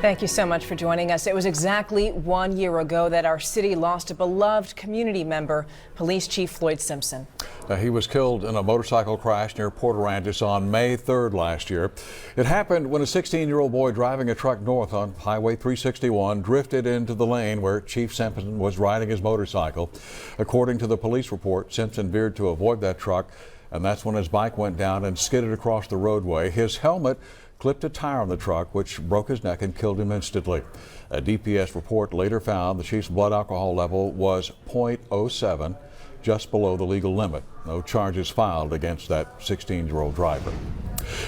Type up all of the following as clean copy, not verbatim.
Thank you so much for joining us. It was exactly 1 year ago that our city lost a beloved community member, Police Chief Floyd Simpson. He was killed in a motorcycle crash near Port Aransas on May 3rd last year. It happened when a 16-year-old boy driving a truck north on Highway 361 drifted into the lane where Chief Simpson was riding his motorcycle. According to the police report, Simpson veered to avoid that truck, and that's when his bike went down and skidded across the roadway. His helmet clipped a tire on the truck, which broke his neck and killed him instantly. A DPS report later found the chief's blood alcohol level was .07, just below the legal limit. No charges filed against that 16-year-old driver.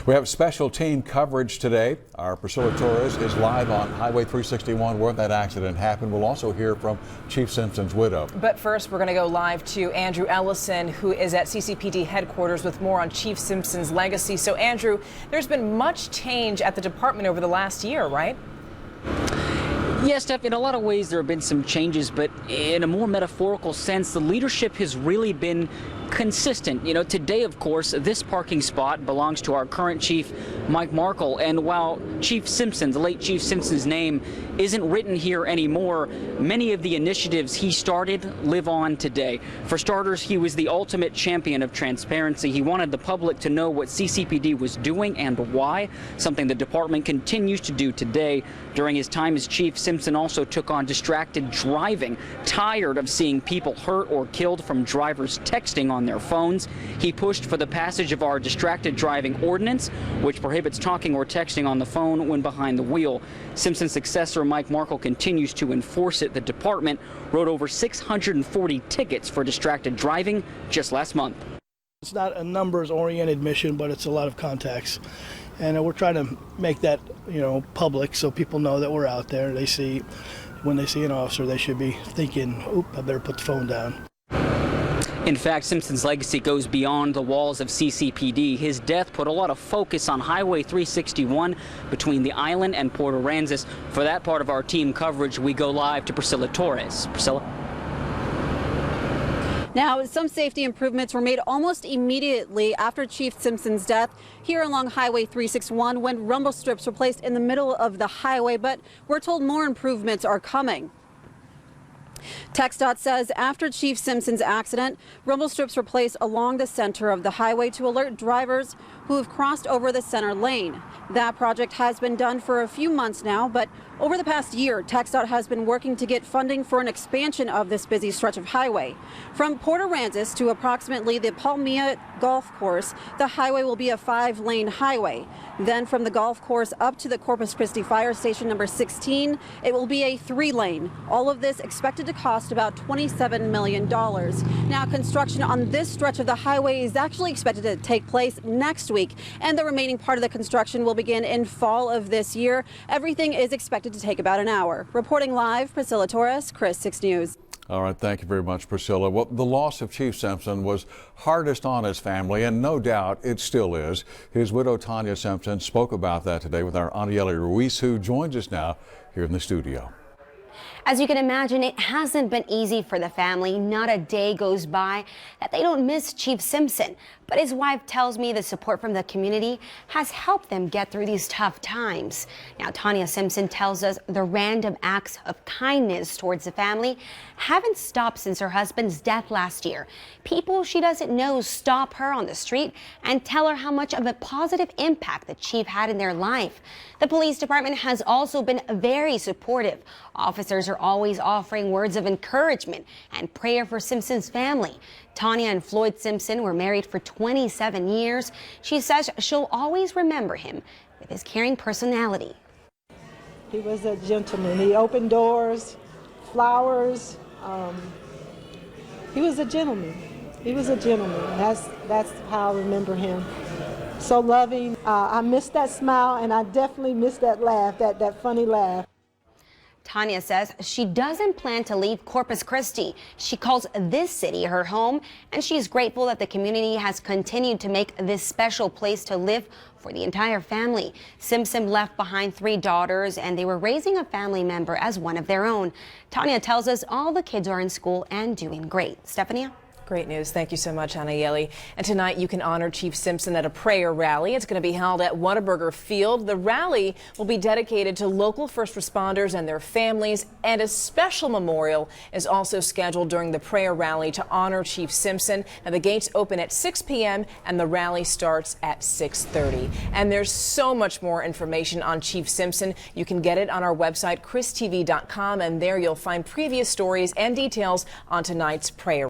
We have special team coverage today. Our Priscilla Torres is live on Highway 361 where that accident happened. We'll also hear from Chief Simpson's widow. But first, we're going to go live to Andrew Ellison, who is at CCPD headquarters with more on Chief Simpson's legacy. So, Andrew, there's been much change at the department over the last year, right? Yes, Steph, in a lot of ways there have been some changes, but in a more metaphorical sense, the leadership has really been consistent. You know, today, of course, this parking spot belongs to our current chief, Mike Markle. And while Chief Simpson, the late Chief Simpson's name, isn't written here anymore, many of the initiatives he started live on today. For starters, he was the ultimate champion of transparency. He wanted the public to know what CCPD was doing and why, something the department continues to do today. During his time as chief, Simpson also took on distracted driving. Tired of seeing people hurt or killed from drivers texting on their phones, he pushed for the passage of our distracted driving ordinance, which prohibits talking or texting on the phone when behind the wheel. Simpson's successor, Mike Markle, continues to enforce it. The department wrote over 640 tickets for distracted driving just last month. It's not a numbers-oriented mission, but it's a lot of contacts. And we're trying to make that, public so people know that we're out there. When they see an officer, they should be thinking, oop, I better put the phone down. In fact, Simpson's legacy goes beyond the walls of CCPD. His death put a lot of focus on Highway 361 between the island and Port Aransas. For that part of our team coverage, we go live to Priscilla Torres. Priscilla? Now, some safety improvements were made almost immediately after Chief Simpson's death here along Highway 361 when rumble strips were placed in the middle of the highway, but we're told more improvements are coming. TxDOT says after Chief Simpson's accident, rumble strips were placed along the center of the highway to alert drivers who have crossed over the center lane. That project has been done for a few months now, but over the past year, TxDOT has been working to get funding for an expansion of this busy stretch of highway. From Port Aransas to approximately the Palmilla Golf Course, the highway will be a 5-lane highway. Then from the golf course up to the Corpus Christi Fire Station number 16, it will be a 3-lane. All of this expected to cost about $27 million. Now, construction on this stretch of the highway is actually expected to take place next week, and the remaining part of the construction will begin in fall of this year. Everything is expected to take about an hour. Reporting live, Priscilla Torres, Chris 6 News. All right, thank you very much, Priscilla. Well, the loss of Chief Simpson was hardest on his family, and no doubt it still is. His widow, Tanya Simpson, spoke about that today with our Anieli Ruiz, who joins us now here in the studio. As you can imagine, it hasn't been easy for the family. Not a day goes by that they don't miss Chief Simpson. But his wife tells me the support from the community has helped them get through these tough times. Now, Tanya Simpson tells us the random acts of kindness towards the family haven't stopped since her husband's death last year. People she doesn't know stop her on the street and tell her how much of a positive impact the chief had in their life. The police department has also been very supportive. Officers are always offering words of encouragement and prayer for Simpson's family. Tanya and Floyd Simpson were married for 27 years. She says she'll always remember him with his caring personality. He was a gentleman. He opened doors, flowers. He was a gentleman. He was a gentleman. That's how I remember him. So loving. I miss that smile, and I definitely miss that laugh, that funny laugh. Tanya says she doesn't plan to leave Corpus Christi. She calls this city her home, and she's grateful that the community has continued to make this special place to live for the entire family. Simpson left behind 3 daughters, and they were raising a family member as one of their own. Tanya tells us all the kids are in school and doing great. Stephanie? Great news. Thank you so much, Anayeli. And tonight you can honor Chief Simpson at a prayer rally. It's going to be held at Whataburger Field. The rally will be dedicated to local first responders and their families, and a special memorial is also scheduled during the prayer rally to honor Chief Simpson. Now, the gates open at 6 p.m. and the rally starts at 6:30. And there's so much more information on Chief Simpson. You can get it on our website, christv.com, and there you'll find previous stories and details on tonight's prayer.